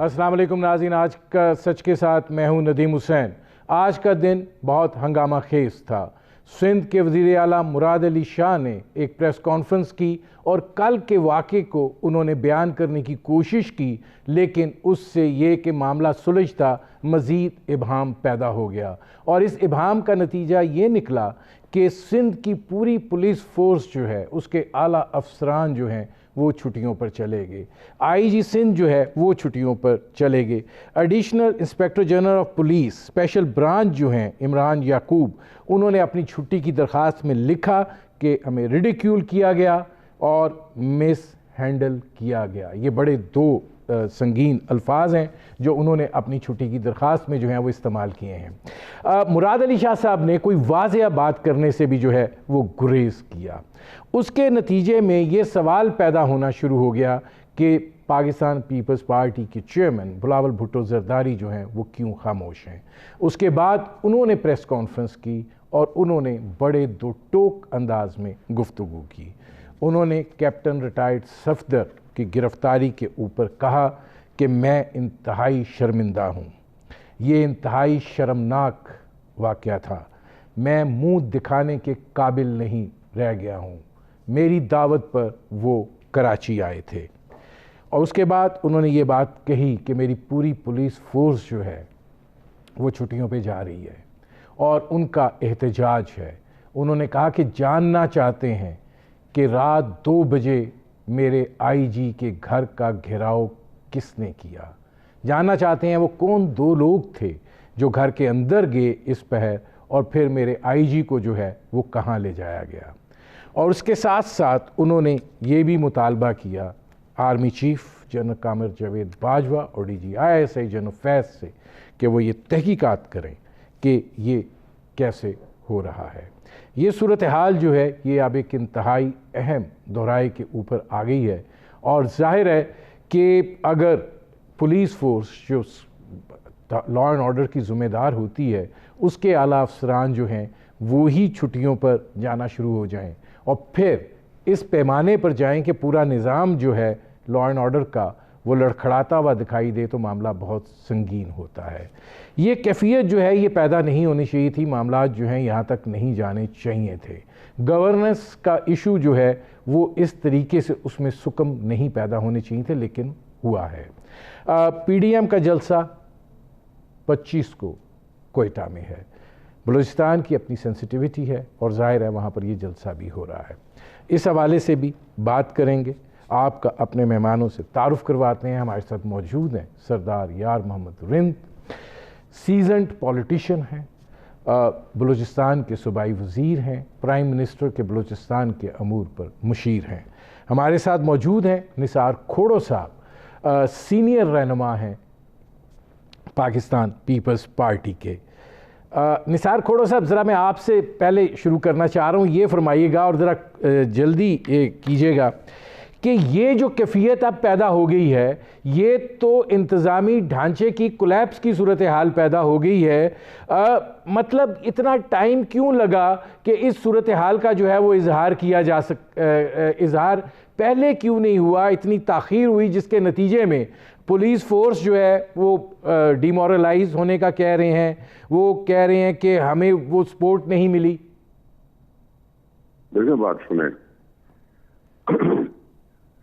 अस्सलाम वालेकुम नाज़रीन, आज का सच के साथ मैं हूं नदीम हुसैन। आज का दिन बहुत हंगामा खेज था। सिंध के वज़ीर आला मुराद अली शाह ने एक प्रेस कॉन्फ्रेंस की और कल के वाक़े को उन्होंने बयान करने की कोशिश की, लेकिन उससे ये कि मामला सुलझता मज़ीद इबहम पैदा हो गया और इस इबहम का नतीजा ये निकला कि सिंध की पूरी पुलिस फोर्स जो है, उसके आला अफसरान जो हैं वो छुट्टियों पर चले गए। आईजी सिंध जो है वो छुट्टियों पर चले गए। Additional inspector general of police special branch जो हैं इमरान याकूब, उन्होंने अपनी छुट्टी की दरख्वास्त में लिखा कि हमें रिडिक्यूल किया गया और मिस हैंडल किया गया। ये बड़े दो संगीन अल्फाज हैं जो उन्होंने अपनी छुट्टी की दरख्वास्त में जो है वो इस्तेमाल किए हैं। मुराद अली शाह साहब ने कोई वाज़ेह बात करने से भी जो है वो गुरेज किया। उसके नतीजे में ये सवाल पैदा होना शुरू हो गया कि पाकिस्तान पीपल्स पार्टी के चेयरमैन बिलावल भुट्टो जरदारी जो हैं वो क्यों खामोश हैं। उसके बाद उन्होंने प्रेस कॉन्फ्रेंस की और उन्होंने बड़े दो टोक अंदाज में गुफ्तगू की। उन्होंने कैप्टन रिटायर्ड सफदर की गिरफ्तारी के ऊपर कहा कि मैं इंतहाई शर्मिंदा हूँ, ये इंतहाई शर्मनाक वाक़या था, मैं मुंह दिखाने के काबिल नहीं रह गया हूँ। मेरी दावत पर वो कराची आए थे और उसके बाद उन्होंने ये बात कही कि मेरी पूरी पुलिस फोर्स जो है वो छुट्टियों पे जा रही है और उनका एहतजाज है। उन्होंने कहा कि जानना चाहते हैं कि रात 2 बजे मेरे आईजी के घर का घेराव किसने किया। जानना चाहते हैं वो कौन 2 लोग थे जो घर के अंदर गए इस पहर और फिर मेरे आईजी को जो है वो कहाँ ले जाया गया। और उसके साथ साथ उन्होंने ये भी मुतालबा किया आर्मी चीफ जनरल कामर जावेद बाजवा और डीजी ISI जनरल फैज़ से कि वो ये तहकीकात करें कि ये कैसे हो रहा है। ये सूरत हाल जो है ये अब एक इंतहाई अहम दोहराए के ऊपर आ गई है और जाहिर है कि अगर पुलिस फोर्स जो लॉ एंड ऑर्डर की ज़िम्मेदार होती है उसके आला अफसरान जो हैं वो ही छुट्टियों पर जाना शुरू हो जाएं और फिर इस पैमाने पर जाएं कि पूरा निज़ाम जो है लॉ एंड ऑर्डर का वो लड़खड़ाता हुआ दिखाई दे तो मामला बहुत संगीन होता है। ये कैफियत जो है ये पैदा नहीं होनी चाहिए थी, मामला जो हैं यहाँ तक नहीं जाने चाहिए थे। गवर्नेंस का इशू जो है वो इस तरीके से उसमें सुकम नहीं पैदा होने चाहिए थे, लेकिन हुआ है। PDM का जलसा 25 को कोयटा में है। बलूचिस्तान की अपनी सेंसिटिविटी है और जाहिर है वहाँ पर ये जलसा भी हो रहा है। इस हवाले से भी बात करेंगे। आपका अपने मेहमानों से तारुफ करवाते हैं। हमारे साथ मौजूद हैं सरदार यार मोहम्मद रिंद, सीजन्ड पॉलिटिशियन हैं, बलूचिस्तान के सूबाई वज़ीर हैं, प्राइम मिनिस्टर के बलूचिस्तान के अमूर पर मुशीर हैं। हमारे साथ मौजूद हैं निसार खोड़ो साहब, सीनियर रहनुमा हैं पाकिस्तान पीपल्स पार्टी के। निसार खोड़ो साहब, ज़रा मैं आपसे पहले शुरू करना चाह रहा हूँ, ये फरमाइएगा और ज़रा जल्दी कीजिएगा कि ये जो कैफियत अब पैदा हो गई है ये तो इंतज़ामी ढांचे की कोलैप्स की सूरत हाल पैदा हो गई है। मतलब इतना टाइम क्यों लगा कि इस सूरत हाल का जो है वो इजहार किया जा इजहार पहले क्यों नहीं हुआ, इतनी ताख़ीर हुई जिसके नतीजे में पुलिस फोर्स जो है वो डिमोरलाइज होने का कह रहे हैं, वो कह रहे हैं कि हमें वो सपोर्ट नहीं मिली। देखिए बात सुने,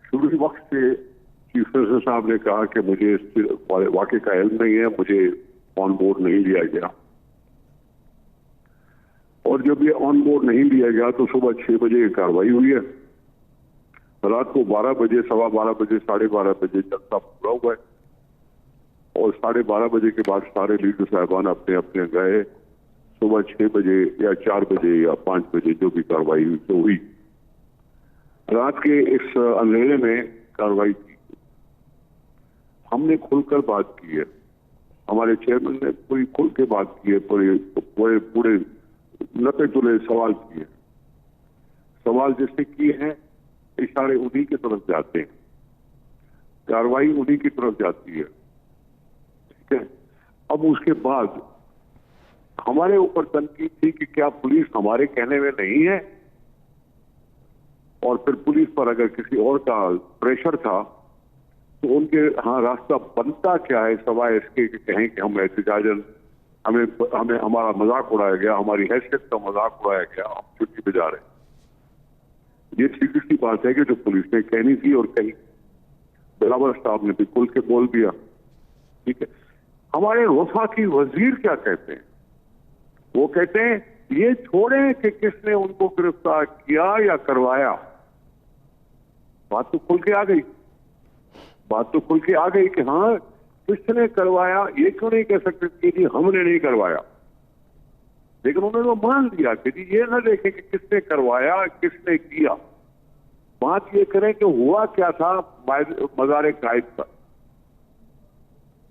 शुरू वक्त से चीफ मिनिस्टर साहब ने कहा कि मुझे इस वाक़े का इल्म नहीं है, मुझे ऑन बोर्ड नहीं लिया गया और जब ये ऑन बोर्ड नहीं लिया गया तो सुबह 6 बजे कार्रवाई हुई है, रात को 12 बजे, 12:15 बजे, 12:30 बजे जलसा पूरा हुआ है और 12:30 बजे के बाद सारे लीडर साहबान अपने अपने गए। सुबह 6 बजे या 4 बजे या 5 बजे जो भी कार्रवाई हुई तो हुई। रात के इस अंधेरे में कार्रवाई की, हमने खुलकर बात की है, हमारे चेयरमैन ने पूरी खुल के बात की है, पूरे नपे तुले सवाल किए। सवाल जिससे किए हैं इशारे उन्हीं की तरफ जाते हैं, कार्रवाई उन्हीं की तरफ जाती है, ठीक है। अब उसके बाद हमारे ऊपर तनकीद थी कि क्या पुलिस हमारे कहने में नहीं है, और फिर पुलिस पर अगर किसी और का प्रेशर था तो उनके हाँ रास्ता बनता क्या है सवाए इसके कि कहें कि हम एहतजाजन हमें हमारा मजाक उड़ाया गया, हमारी हैसियत का मजाक उड़ाया गया, हम छुट्टी पे जा रहे हैं। ये सीधी सी बात है कि जो पुलिस ने कहनी थी और कही, बिलावल साहब ने भी खुल के बोल दिया। ठीक है, हमारे वफाकी वजीर क्या कहते हैं? वो कहते हैं ये छोड़े कि किसने उनको गिरफ्तार किया या करवाया, बात तो खुल के आ गई, बात तो खुल के आ गई कि हाँ किसने करवाया। ये क्यों नहीं कह सकते कि जी हमने नहीं करवाया, लेकिन उन्होंने मान लिया कि जी ये ना देखें कि किसने करवाया किसने किया, बात ये करें कि हुआ क्या था मज़ार कायद का।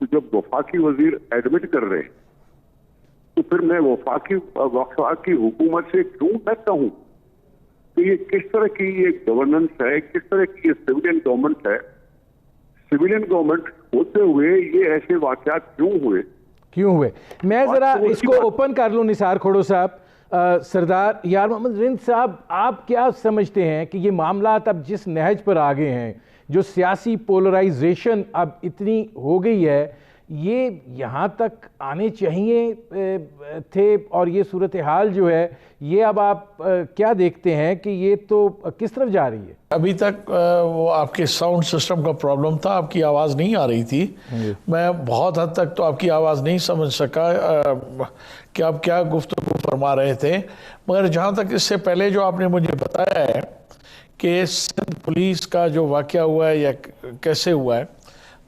तो जब वफाकी वजीर एडमिट कर रहे हैं तो फिर मैं वफाकी हुकूमत से क्यों न कहूं कि ये किस तरह की ये गवर्नेंस है, किस तरह की ये सिविलियन गवर्नमेंट है। सिविलियन गवर्नमेंट होते हुए ये ऐसे वाकयात क्यों हुए? मैं जरा इसको ओपन कर लूं निसार खोड़ो साहब। सरदार यार मोहम्मद रिंद साहब, आप क्या समझते हैं कि ये मामला अब जिस नहज पर आ गए हैं, जो सियासी पोलराइजेशन अब इतनी हो गई है, ये यहाँ तक आने चाहिए थे? और ये सूरत हाल जो है ये अब आप क्या देखते हैं कि ये तो किस तरफ जा रही है? अभी तक वो आपके साउंड सिस्टम का प्रॉब्लम था, आपकी आवाज़ नहीं आ रही थी। मैं बहुत हद तक तो आपकी आवाज़ नहीं समझ सका कि आप क्या गुफ्तगू फरमा रहे थे, मगर जहाँ तक इससे पहले जो आपने मुझे बताया है कि सिंध पुलिस का जो वाक़या हुआ है या कैसे हुआ है,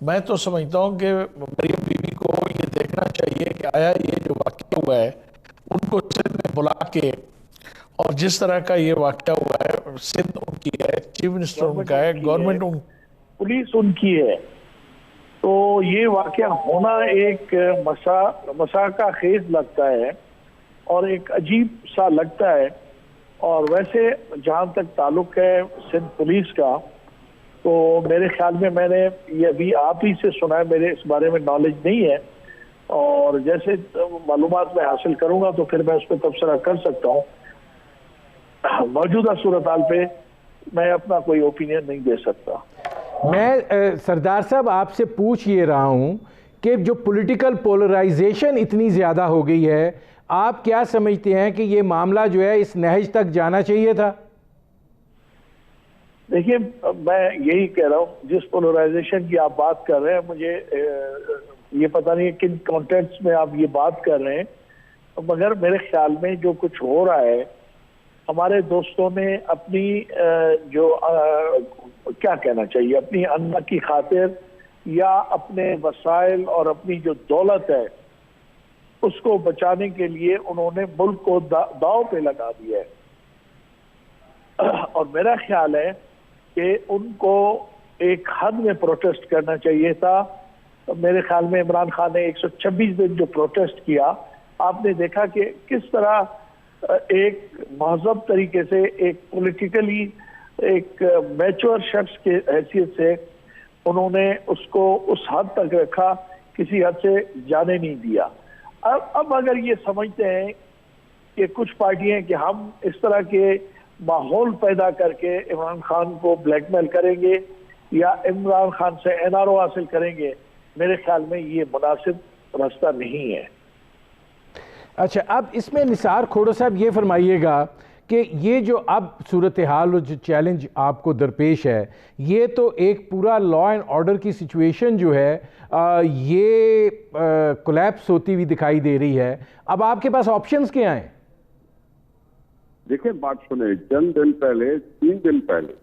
मैं तो समझता हूँ कि मरियम बीवी को ये देखना चाहिए कि आया ये जो वाक़या हुआ है उनको सिंध में बुला के, और जिस तरह का ये वाक़या हुआ है, सिंध उनकी है, चीफ मिनिस्टर उनका है, गवर्नमेंट पुलिस उनकी है, तो ये वाक़या होना एक मसा का खेज लगता है और एक अजीब सा लगता है। और वैसे जहाँ तक ताल्लुक है सिंध पुलिस का, तो मेरे ख्याल में मैंने ये अभी आप ही से सुना है, मेरे इस बारे में नॉलेज नहीं है, और जैसे मालूमात मैं हासिल करूंगा तो फिर मैं उस पर तबसरा कर सकता हूँ। मौजूदा सूरत हाल पे मैं अपना कोई ओपिनियन नहीं दे सकता। मैं सरदार साहब आपसे पूछ ये रहा हूँ कि जो पॉलिटिकल पोलराइजेशन इतनी ज़्यादा हो गई है, आप क्या समझते हैं कि ये मामला जो है इस नहज तक जाना चाहिए था? देखिए, मैं यही कह रहा हूँ, जिस पोलराइजेशन की आप बात कर रहे हैं, मुझे ये पता नहीं किन कॉन्टेक्स्ट में आप ये बात कर रहे हैं, मगर मेरे ख्याल में जो कुछ हो रहा है, हमारे दोस्तों ने अपनी क्या कहना चाहिए, अपनी अन्ना की खातिर या अपने वसाइल और अपनी जो दौलत है उसको बचाने के लिए उन्होंने मुल्क को दांव पे लगा दिया है। और मेरा ख्याल है कि उनको एक हद में प्रोटेस्ट करना चाहिए था। मेरे ख्याल में इमरान खान ने 126 दिन जो प्रोटेस्ट किया, आपने देखा कि किस तरह एक महज़ब तरीके से, एक पॉलिटिकली एक मैच्योर शख्स के हैसियत से उन्होंने उसको उस हद तक रखा, किसी हद से जाने नहीं दिया। अब अगर ये समझते हैं कि कुछ पार्टियां कि हम इस तरह के माहौल पैदा करके इमरान खान को ब्लैकमेल करेंगे या इमरान खान से एनआरओ हासिल करेंगे, मेरे ख्याल में ये मुनासिब रास्ता नहीं है। अच्छा, अब इसमें निसार खोड़ो साहब ये फरमाइएगा कि ये जो अब सूरत हाल और जो चैलेंज आपको दरपेश है, ये तो एक पूरा लॉ एंड ऑर्डर की सिचुएशन जो है ये कोलैप्स होती हुई दिखाई दे रही है। अब आपके पास ऑप्शंस क्या हैं? देखिए, बात सुने, चंद दिन पहले, 3 दिन पहले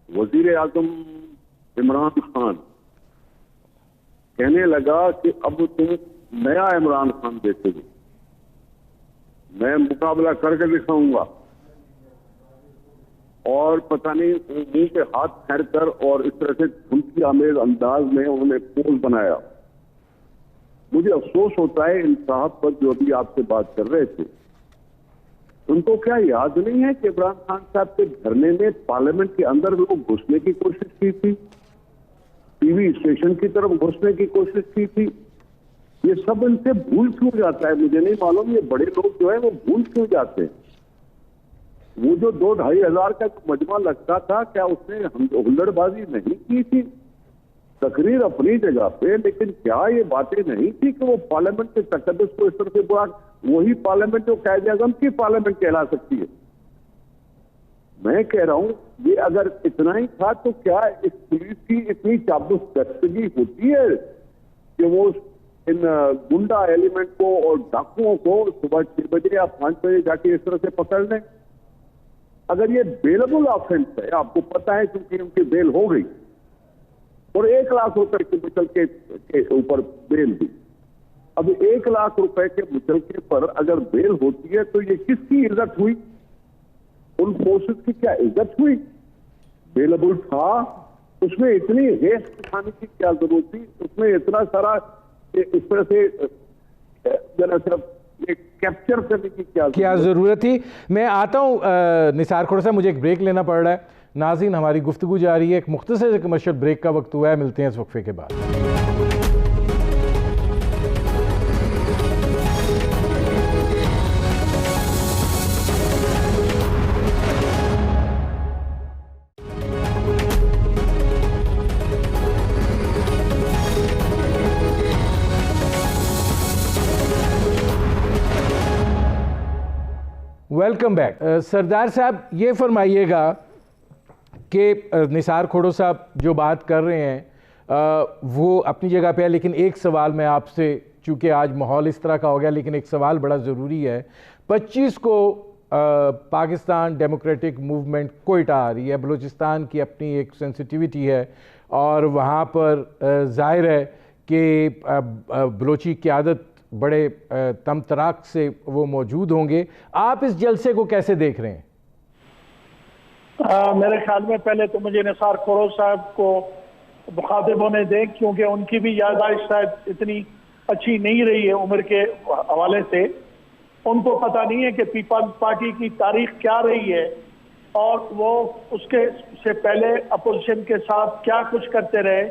वजीर आजम इमरान खान कहने लगा कि अब तुम नया इमरान खान देखोगे, मैं मुकाबला करके दिखाऊंगा, और पता नहीं मुंह पे हाथ फेर कर और इस तरह से धमकी आमेज अंदाज में उन्होंने पोल बनाया। मुझे अफसोस होता है इन साहब पर जो अभी आपसे बात कर रहे थे, उनको क्या याद नहीं है कि इमरान खान साहब के धरने में पार्लियामेंट के अंदर लोग घुसने की कोशिश की थी, टीवी स्टेशन की तरफ घुसने की कोशिश की थी। ये सब इनसे भूल क्यों जाता है, मुझे नहीं मालूम। ये बड़े लोग जो है वो भूल क्यों जाते हैं। वो जो 2-2.5 हजार का मजमा लगता था, क्या उसने हुल्लड़बाजी नहीं की थी? तकरीर अपनी जगह पे, लेकिन क्या ये बातें नहीं थी कि वो पार्लियामेंट के तकद्दुस को इस तरह से बुरा, वही पार्लियामेंट जो कायदे आज़म की पार्लियामेंट कहला सकती है। मैं कह रहा हूं, ये अगर इतना ही था तो क्या इस पुलिस की इतनी चाबुकदस्तगी होती है कि वो इन गुंडा एलिमेंट को और डाकुओं को सुबह 6 बजे या 5 बजे जाके इस तरह से पकड़ लें? अगर ये बेलेबल ऑफेंस है, आपको पता है क्योंकि उनकी बेल हो गई और 1 लाख रुपए के मुचलके के ऊपर बेल दी। अब 1 लाख रुपए के मुचलके पर अगर बेल होती है तो ये किसकी इज्जत हुई? उन फोर्सेस की क्या इज्जत हुई? बेलेबल था, उसमें इतनी रेस दिखाने की क्या जरूरत थी? उसमें इतना सारा इस तरह से जरा सिर्फ कैप्चर करने की क्या जरूरत थी? मैं आता हूं निसार खोड़ा साहब, मुझे एक ब्रेक लेना पड़ रहा है। नाज़रीन, हमारी गुफ्तगू जारी है, एक मुख्तसर कमर्शियल ब्रेक का वक्त हुआ है, मिलते हैं इस वक्फे के बाद। Welcome back. सरदार साहब, ये फरमाइएगा कि निसार खोड़ो साहब जो बात कर रहे हैं वो अपनी जगह पे है, लेकिन एक सवाल मैं आपसे, चूँकि आज माहौल इस तरह का हो गया, लेकिन एक सवाल बड़ा ज़रूरी है। 25 को पाकिस्तान डेमोक्रेटिक मूवमेंट कोयटा आ रही है। बलूचिस्तान की अपनी एक सेंसिटिविटी है और वहाँ पर ज़ाहिर है कि बलोची क़यादत बड़े तमतराक से वो मौजूद होंगे। आप इस जलसे को कैसे देख रहे हैं? मेरे ख्याल में पहले तो मुझे निसार खोड़ो साहब को मुखातिब होने दें, क्योंकि उनकी भी याददाश्त शायद इतनी अच्छी नहीं रही है उम्र के हवाले से। उनको पता नहीं है कि पीपल्स पार्टी की तारीख क्या रही है और वो उसके से पहले अपोजिशन के साथ क्या कुछ करते रहे,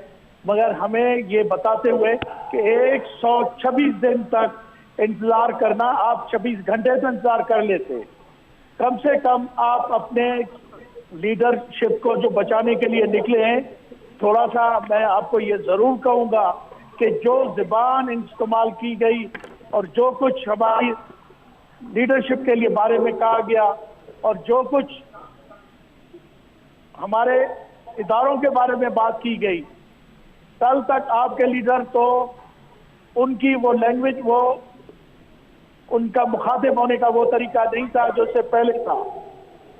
मगर हमें ये बताते हुए कि 126 दिन तक इंतजार करना, आप 26 घंटे तो इंतजार कर लेते। कम से कम आप अपने लीडरशिप को जो बचाने के लिए निकले हैं, थोड़ा सा मैं आपको ये जरूर कहूंगा कि जो ज़बान इस्तेमाल की गई और जो कुछ हमारी लीडरशिप के लिए बारे में कहा गया और जो कुछ हमारे इदारों के बारे में बात की गई, कल तक आपके लीडर तो उनकी वो लैंग्वेज, वो उनका मुखातिब होने का वो तरीका नहीं था जो उससे पहले था।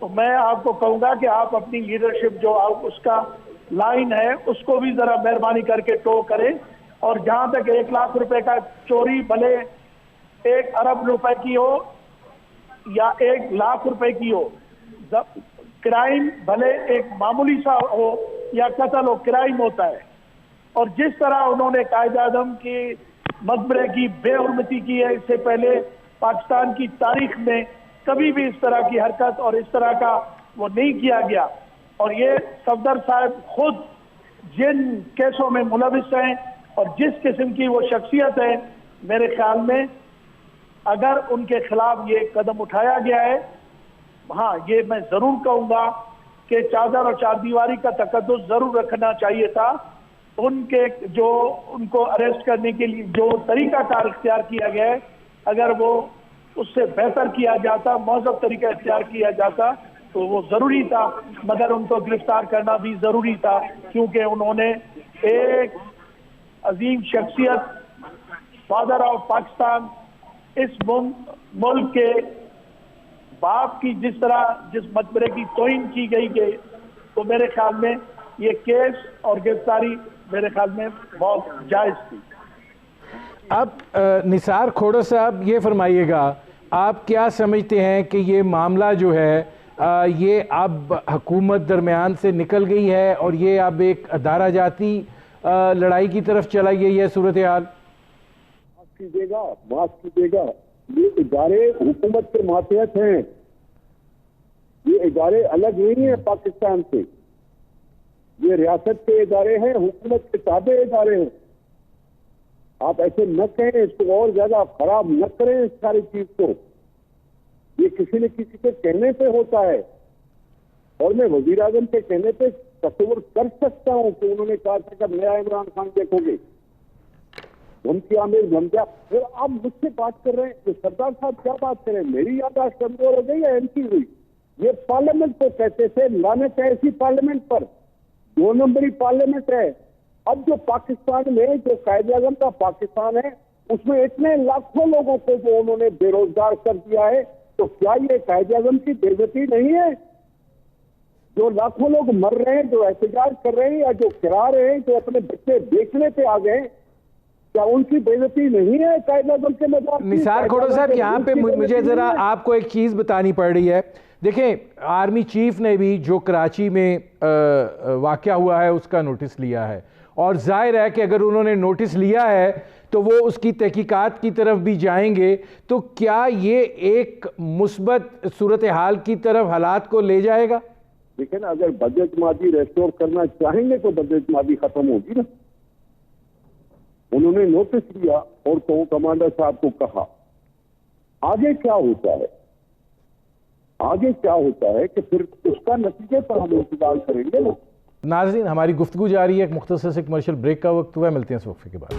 तो मैं आपको कहूंगा कि आप अपनी लीडरशिप जो आप उसका लाइन है उसको भी जरा मेहरबानी करके टो करें। और जहां तक 1 लाख रुपए का चोरी भले 1 अरब रुपए की हो या 1 लाख रुपए की हो, क्राइम भले एक मामूली सा हो या कत्ल हो, क्राइम होता है। और जिस तरह उन्होंने कायदे आज़म की मकबरे की बेहुरमती की है, इससे पहले पाकिस्तान की तारीख में कभी भी इस तरह की हरकत और इस तरह का वो नहीं किया गया। और ये सफदर साहब खुद जिन केसों में मुलविस हैं और जिस किस्म की वो शख्सियत है, मेरे ख्याल में अगर उनके खिलाफ ये कदम उठाया गया है, हाँ, ये मैं जरूर कहूँगा कि चादर और चारदीवारी का तकद्दुस जरूर रखना चाहिए था। उनके जो उनको अरेस्ट करने के लिए जो तरीकाकार इख्तियार किया गया है, अगर वो उससे बेहतर किया जाता, मौजूद तरीका इख्तियार किया जाता तो वो जरूरी था, मगर उनको गिरफ्तार करना भी जरूरी था, क्योंकि उन्होंने एक अजीम शख्सियत, फादर ऑफ पाकिस्तान, इस मुल्क के बाप की जिस मकबरे की तौहीन की गई है, तो मेरे ख्याल में ये केस और गिरफ्तारी मेरे ख्याल में बहुत जायज थी। अब निसार खोड़ो साहब, ये फरमाइएगा, आप क्या समझते हैं कि ये मामला जो है ये अब हुकूमत दरमियान से निकल गई है और ये अब एक अदारा जाती लड़ाई की तरफ चला गई है सूरत हाल? माफ कीजिएगा, ये इदारे हुकूमत के मातहत हैं, ये इदारे अलग नहीं है पाकिस्तान से, ये रियासत के इदारे हैं, हुकूमत के ताबे इदारे हैं। आप ऐसे न कहें, इसको और ज्यादा खराब न करें इस सारी चीज को। ये किसी न किसी के कहने पे होता है। और मैं वजीर आजम के कहने पे तस्वीर कर सकता हूं कि उन्होंने कहा था कि नया इमरान खान देखोगे, धमकियां में धमकियां। फिर आप मुझसे बात कर रहे हैं तो सरदार साहब क्या बात करें, मेरी याददाश्त कमजोर हो गई या इनकी हुई? ये पार्लियामेंट को कहते थे लानत है ऐसी पार्लियामेंट पर, 2 नंबरी पार्लियामेंट है। अब जो पाकिस्तान में जो कायदे-ए-आज़म का पाकिस्तान है उसमें इतने लाखों लोगों को जो उन्होंने बेरोजगार कर दिया है, तो क्या ये कायदे-ए-आज़म की बेइज्जती नहीं है? जो लाखों लोग मर रहे हैं, जो एहतजाज कर रहे हैं या जो गिरा रहे हैं, जो अपने बच्चे बेचने पे आ गए, क्या उनकी बेइज्जती नहीं है कायदे-ए-आज़म के मज़ाक? निसार खोड़ो साहब, यहाँ पे मुझे जरा आपको एक चीज़ बतानी पड़ रही है। देखें, आर्मी चीफ ने भी जो कराची में वाक़या हुआ है उसका नोटिस लिया है, और जाहिर है कि अगर उन्होंने नोटिस लिया है तो वो उसकी तहकीकात की तरफ भी जाएंगे। तो क्या ये एक मुस्बत सूरत हाल की तरफ हालात को ले जाएगा? लेकिन अगर बदअज़मादी रेस्टोर करना चाहेंगे तो बदअज़मादी खत्म होगी ना। उन्होंने नोटिस लिया और तो कमांडर साहब को कहा, आगे क्या होता है? आगे क्या होता है कि फिर उसका नतीजे पर हम इंतजार करेंगे ना। नाज़रीन, हमारी गुफ्तगू जारी है, एक मुख्तसर से कमर्शियल ब्रेक का वक्त हुआ है, मिलते हैं इस वक्फे के बाद।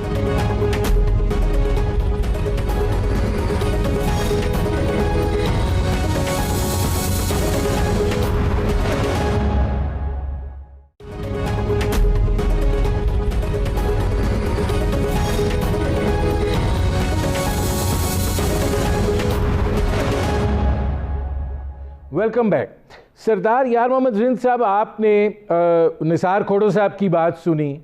Welcome back. सरदार यार मोहम्मद जिंद साहब, आपने निसार खोड़ो साहब की बात सुनी।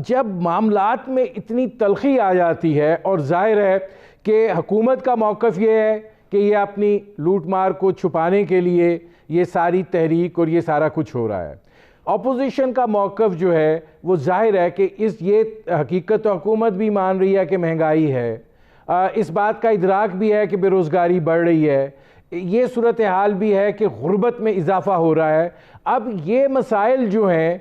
जब मामलात में इतनी तलखी आ जाती है और जाहिर है कि हुकूमत का मौक़िफ़ ये है कि ये अपनी लूट मार को छुपाने के लिए ये सारी तहरीक और ये सारा कुछ हो रहा है, अपोजिशन का मौक़िफ़ जो है वो जाहिर है कि ये हकीकत तो हुकूमत भी मान रही है कि महंगाई है, इस बात का इदराक भी है कि बेरोज़गारी बढ़ रही है, ये सूरत हाल भी है कि गुर्बत में इजाफा हो रहा है। अब ये मसाइल जो हैं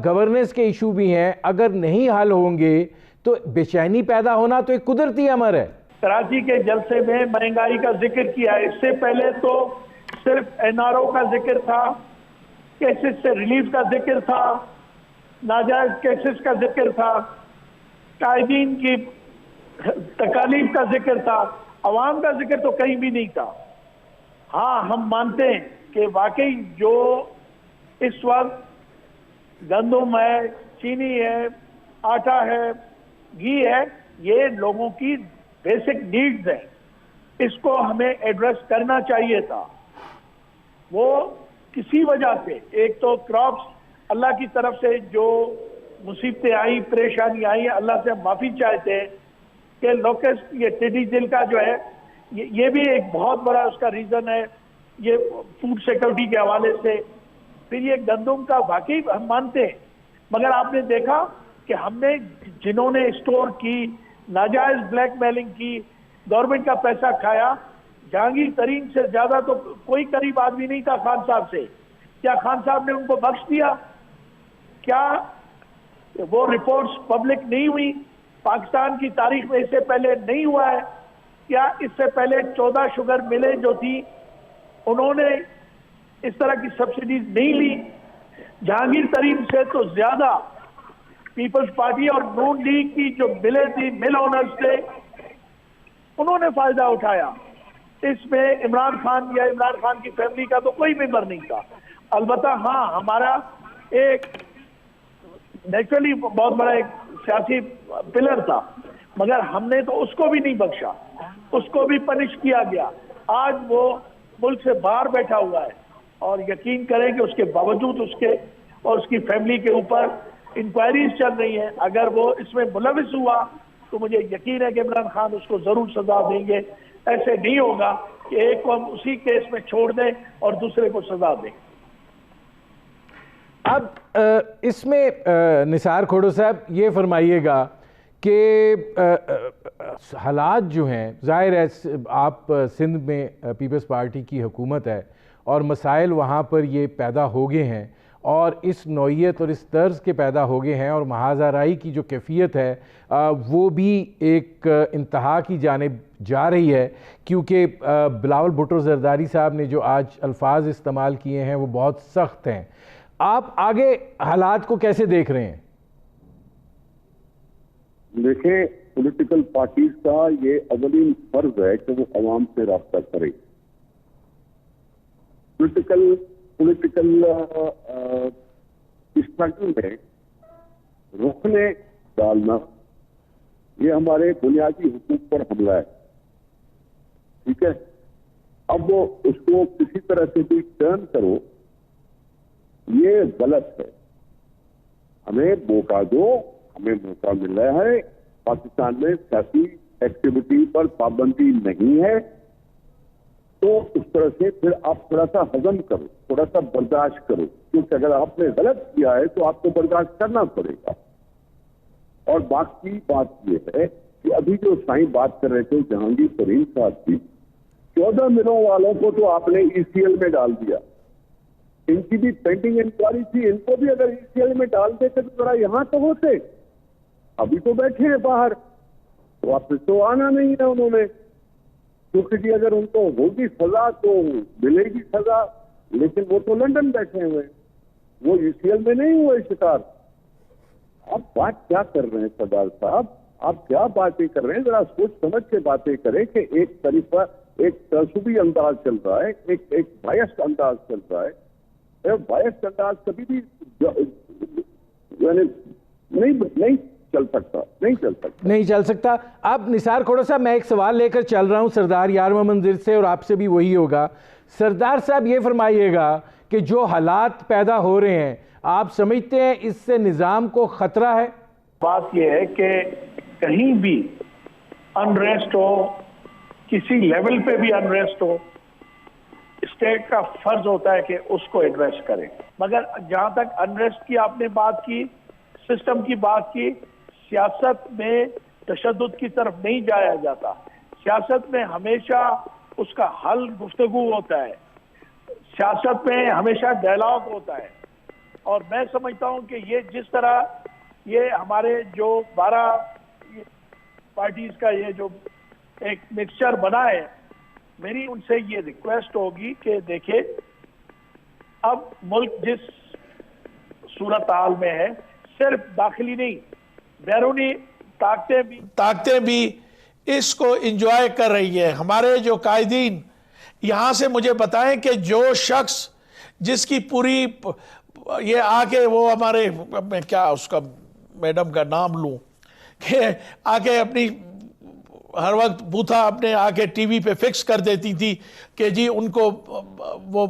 गवर्नेंस के इशू भी हैं, अगर नहीं हल होंगे तो बेचैनी पैदा होना तो एक कुदरती अमर है। कराची के जलसे में महंगाई का जिक्र किया, इससे पहले तो सिर्फ एनआरओ का जिक्र था, केसेस से रिलीफ का जिक्र था, नाजायज केसेस का जिक्र था, कायदीन की तकालीफ का जिक्र था, अवाम का जिक्र तो कहीं भी नहीं था। हाँ, हम मानते हैं कि वाकई जो इस वक्त गंदम है, चीनी है, आटा है, घी है, ये लोगों की बेसिक नीड्स हैं, इसको हमें एड्रेस करना चाहिए था। वो किसी वजह से, एक तो क्रॉप्स अल्लाह की तरफ से जो मुसीबतें आई, परेशानी आई, अल्लाह से माफ़ी चाहते हैं कि लोकस्ट, ये टिड्डी दिल का जो है, ये भी एक बहुत बड़ा उसका रीज़न है, ये फूड सिक्योरिटी के हवाले से। फिर ये गंदम का वाकई हम मानते हैं, मगर आपने देखा कि हमने जिन्होंने स्टोर की, नाजायज ब्लैकमेलिंग की, गवर्नमेंट का पैसा खाया, जहांगीर तरीन से ज़्यादा तो कोई करीब आदमी नहीं था खान साहब से। क्या खान साहब ने उनको बख्श दिया? क्या वो रिपोर्ट्स पब्लिक नहीं हुई? पाकिस्तान की तारीख में इससे पहले नहीं हुआ है? क्या इससे पहले 14 शुगर मिलें जो थी, उन्होंने इस तरह की सब्सिडीज नहीं ली? जहांगीर तरीन से तो ज्यादा पीपल्स पार्टी और नून लीग की जो मिलें थी, मिल ओनर्स थे, उन्होंने फायदा उठाया। इसमें इमरान खान या इमरान खान की फैमिली का तो कोई मेंबर नहीं था। अलबत्ता हाँ, हमारा एक नेचुरली बहुत बड़ा एक सियासी पिलर था, मगर हमने तो उसको भी नहीं बख्शा, उसको भी पनिश किया गया। आज वो मुल्क से बाहर बैठा हुआ है और यकीन करें कि उसके बावजूद उसके और उसकी फैमिली के ऊपर इंक्वायरीज चल रही हैं। अगर वो इसमें मुलविस हुआ तो मुझे यकीन है कि इमरान खान उसको जरूर सजा देंगे। ऐसे नहीं होगा कि एक को हम उसी केस में छोड़ दें और दूसरे को सजा दें। अब इसमें निसार खोड़ो साहब ये फरमाइएगा कि हालात जो हैं, ज़ाहिर है आप सिंध में पीपल्स पार्टी की हुकूमत है और मसाइल वहाँ पर ये पैदा हो गए हैं और इस नौइयत और इस तर्ज के पैदा हो गए हैं, और महाज़ाराई की जो कैफियत है वो भी एक इंतहा की जानिब जा रही है, क्योंकि बिलावल भुट्टो ज़रदारी साहब ने जो आज अल्फाज इस्तेमाल किए हैं वो बहुत सख्त हैं। आप आगे हालात को कैसे देख रहे हैं? देखें, पॉलिटिकल पार्टीज का ये अवलीन फर्ज है कि वो अवाम से राब्ता करें। पॉलिटिकल स्ट्रगल में रुकने डालना ये हमारे बुनियादी हुकूक पर हमला है, ठीक है। अब वो उसको किसी तरह से भी टर्न करो, ये गलत है। हमें मौका दो, हमें मौका मिल रहा है। पाकिस्तान में सियासी एक्टिविटी पर पाबंदी नहीं है, तो उस तरह से फिर आप थोड़ा सा हजम करो, थोड़ा सा बर्दाश्त करो, क्योंकि अगर आपने गलत किया है तो आपको बर्दाश्त करना पड़ेगा। और बाकी बात यह है कि अभी जो साईं बात कर रहे थे जहांगीर तरीन साहब की, 14 मिलों वालों को तो आपने ECL में डाल दिया। इनकी भी पेंडिंग इंक्वायरी थी, इनको भी अगर ECL में डाल देते तो जरा यहां तो होते। अभी तो बैठे हैं बाहर, तो वापस तो आना नहीं है उन्होंने, क्योंकि जी अगर उनको होगी सजा तो मिलेगी सजा, लेकिन वो तो लंदन बैठे हुए, वो ECL में नहीं हुए शिकार। आप बात क्या कर रहे हैं सरदार साहब, आप क्या बातें कर रहे हैं? जरा सोच समझ के बातें करें कि एक तरीका, एक तसुबी अंदाज चल रहा है, एक बायस्ड अंदाज चल रहा है। बायस्ड अंदाज कभी भी यानी नहीं चल सकता। अब निसार खोड़ा साहब, मैं एक सवाल लेकर चल रहा हूं सरदार यार मंदिर से, और आपसे भी वही होगा। सरदार साहब ये फरमाइएगा कि जो हालात पैदा हो रहे हैं, आप समझते हैं इससे निज़ाम को खतरा है? बात यह है कि कहीं भी अनरेस्ट हो, किसी लेवल पे भी अनरेस्ट हो, स्टेट का फर्ज होता है कि उसको एड्रेस करें। मगर जहां तक अनरेस्ट की आपने बात की, सिस्टम की बात की, सियासत में तशद्दुद की तरफ नहीं जाया जाता। सियासत में हमेशा उसका हल गुफ्तगू होता है, सियासत में हमेशा डायलॉग होता है। और मैं समझता हूं कि ये जिस तरह ये हमारे जो 12 पार्टीज का ये जो एक मिक्सचर बना है, मेरी उनसे ये रिक्वेस्ट होगी कि देखिए, अब मुल्क जिस सूरत हाल में है, सिर्फ दाखिली नहीं, बैरूनी ताकतें भी इसको एंजॉय कर रही है। हमारे जो कायदीन यहां से मुझे बताएं कि जो शख्स जिसकी पूरी ये आके वो हमारे, मैं क्या उसका मैडम का नाम लूं, कि आके अपनी हर वक्त बूथा अपने आके टीवी पे फिक्स कर देती थी कि जी उनको वो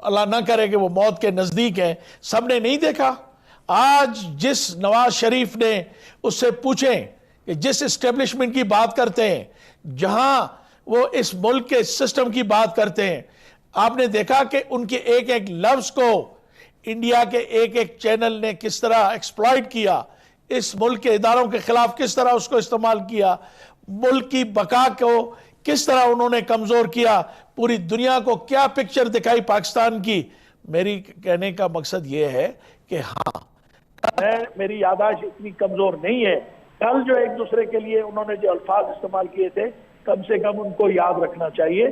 अल्लाह ना करे कि वो मौत के नज़दीक हैं। सबने नहीं देखा। आज जिस नवाज शरीफ ने उससे पूछें कि जिस इस्टेब्लिशमेंट की बात करते हैं, जहां वो इस मुल्क के सिस्टम की बात करते हैं, आपने देखा कि उनके एक एक लफ्ज को इंडिया के एक एक चैनल ने किस तरह एक्सप्लॉइट किया, इस मुल्क के इदारों के खिलाफ किस तरह उसको इस्तेमाल किया, मुल्क की बका को किस तरह उन्होंने कमजोर किया, पूरी दुनिया को क्या पिक्चर दिखाई पाकिस्तान की। मेरी कहने का मकसद यह है कि हाँ, मेरी यादाश्त इतनी कमजोर नहीं है। कल जो एक दूसरे के लिए उन्होंने जो अल्फाज इस्तेमाल किए थे, कम से कम उनको याद रखना चाहिए।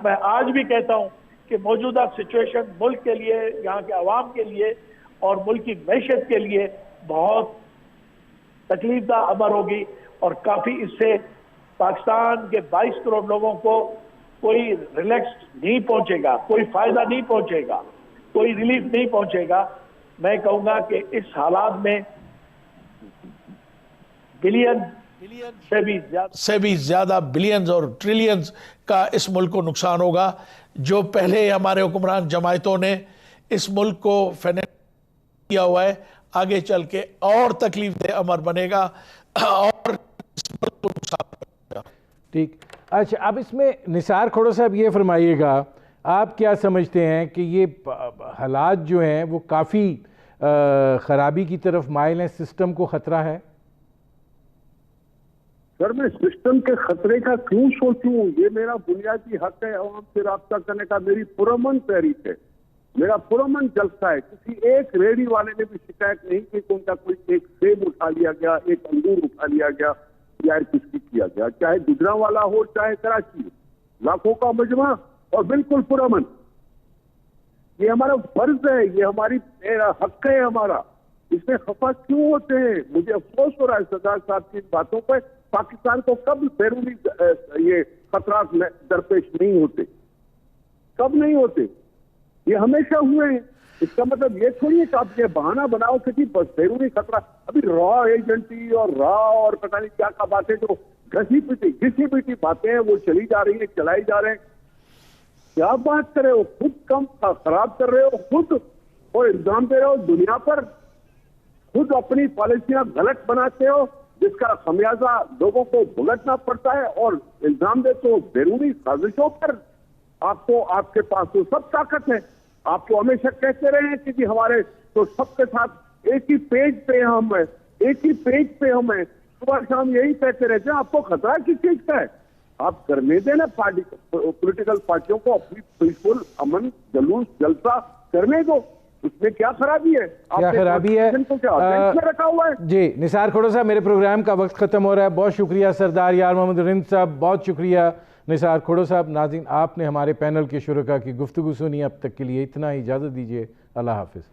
मैं आज भी कहता हूं कि मौजूदा सिचुएशन मुल्क के लिए, यहाँ के अवाम के लिए और मुल्क की मैशत के लिए बहुत तकलीफदा अमर होगी, और काफी इससे पाकिस्तान के 22 करोड़ लोगों को कोई रिलैक्स नहीं पहुंचेगा, कोई फायदा नहीं पहुंचेगा, कोई रिलीफ नहीं पहुंचेगा। मैं कहूंगा कि इस हालात में बिलियन से भी ज्यादा बिलियंस और ट्रिलियंस का इस मुल्क को नुकसान होगा। जो पहले हमारे हुक्मरान जमायतों ने इस मुल्क को फाइनेंस किया हुआ है, आगे चल के और तकलीफ दे अमर बनेगा और इस मुल्क को नुकसान होगा। ठीक, अच्छा, अब इसमें निसार खोड़ा साहब ये फरमाइएगा, आप क्या समझते हैं कि ये हालात जो हैं वो काफ़ी ख़राबी की तरफ माइल हैं, सिस्टम को ख़तरा है? सर, मैं सिस्टम के खतरे का क्यों सोचूं? ये मेरा बुनियादी हक है अवाम से राब्ता करने का, मेरी पुरअमन तहरीक है। मेरा पुरअमन जलसा है। किसी एक रेहड़ी वाले ने भी शिकायत नहीं की कि उनका कोई एक सेब उठा लिया गया, एक अंगूर उठा लिया गया या कुछ भी किया गया, चाहे गुजरांवाला हो चाहे कराची, लाखों का मजमा और बिल्कुल पुरअमन। ये हमारा फर्ज है, ये हमारी हक है हमारा। इसमें खफा क्यों होते हैं? मुझे अफसोस हो रहा है सरदार साहब की इन बातों पर। पाकिस्तान को कब बैरूनी ये खतरात दरपेश नहीं होते, कब नहीं होते? ये हमेशा हुए हैं। इसका मतलब ये थोड़ी है कि आप ये बहाना बनाओ कि जी बस बैरूनी खतरा, अभी रॉ एजेंटी और रॉ और पता नहीं क्या क्या बातें जो घसी पीटी बातें हैं वो चली जा रही है, चलाई जा रहे हैं। क्या बात कर रहे हो? खुद कम खराब कर रहे हो खुद, और इल्जाम दे रहे हो दुनिया पर। खुद अपनी पॉलिसियां गलत बनाते हो जिसका खमियाजा लोगों को भुगतना पड़ता है, और इल्जाम देते हो बैरूनी साजिशों पर। आपको, आपके पास तो सब ताकत है। आप तो हमेशा कहते रहे हैं कि जी हमारे तो सबके साथ एक ही पेज पे हम हैं, एक ही पेज पे हम हैं, सुबह शाम यही कहते रहते हैं। आपको खतरा किस चीज का है? आप करने देना पार्टी, पॉलिटिकल पार्टियों को अपनी पीसफुल अमन जलूस जलसा करने दो, उसमें क्या खराबी है? क्या खराबी है? में रखा हुआ है। जी निसार खोड़ो साहब, मेरे प्रोग्राम का वक्त खत्म हो रहा है। बहुत शुक्रिया सरदार यार मोहम्मद रिंद साहब, बहुत शुक्रिया निसार खोड़ो साहब। नाज़रीन, आपने हमारे पैनल के शुरका की गुफ्तगू सुनी। अब तक के लिए इतना ही, इजाज़त दीजिए। अल्लाह हाफिज़।